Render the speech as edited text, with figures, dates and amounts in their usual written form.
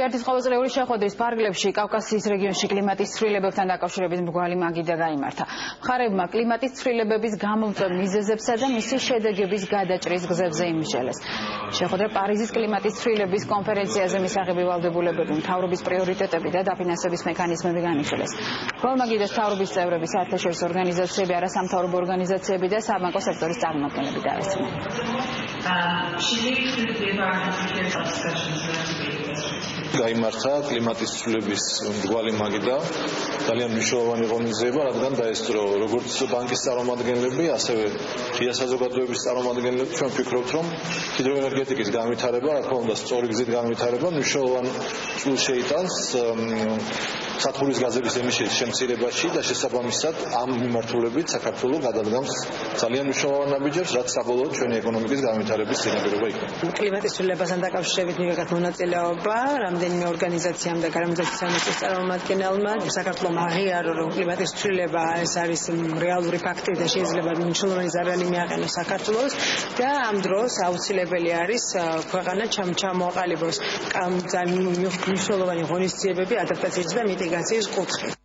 ერთის ყოველწლიური შეხვედრის ფარგლებში კავკასიის რეგიონში კლიმატის ცვლილებებთან დაკავშირებით მრგვალი მაგიდა გაიმართა. მხარეებმა კლიმატის ცვლილებების გამომწვევ მიზეზებსა და მისი შედეგების გადაჭრის გზებზე იმსჯელეს. შეხვედრა პარიზის კლიმატის ცვლილების კონფერენციაზე მისაღები ვალდებულებები, მთავრობის პრიორიტეტები და დაფინანსების მექანიზმები განიხილეს. მრგვალი მაგიდას მთავრობის წევრები, საერთაშორისო ორგანიზაციები, არასამთავრობო ორგანიზაციები და საბანკო სექტორის წარმომადგენლები დაესწრნენ. გაიმართა კლიმატის ცვლილების მრგვალი მაგიდა, ძალიან მნიშვნელოვანი ღონისძიება, რადგან დაესწრო როგორც ბანკის წარმომადგენლები, ასევე ღია საზოგადოების წარმომადგენლები. ჩვენ ვფიქრობთ, რომ ჰიდროენერგეტიკის განვითარება, რა თქმა უნდა, სწორი გზით განვითარება მნიშვნელოვან წვლილს შეიტანს სათბურის გაზების ემისიის შემცირებაში და შესაბამისად ამ მიმართულებით საქართველოს გადადგამს ძალიან მნიშვნელოვან ნაბიჯებს, რაც საბოლოოდ ჩვენი ეკონომიკის განვითარების წინაპირობა იქნება. კლიმატის ცვლილებასთან დაკავშირებით მივიღეთ მონაწილეობა რამდენიმე ორგანიზაციამ და გარემოსდაცვის წარმომადგენელმა. საქართველოს აღიარო, რომ კლიმატის ცვლილება ეს არის რეალური ფაქტი და შეიძლება მნიშვნელოვანი ზარალი მიაყენოს საქართველოს და ამ დროს აუცილებელი არის ქვეყანა ჩამოაყალიბოს ძალიან მნიშვნელოვანი ღონისძიებები ადაპტაციის და მიტიგაციის კუთხით.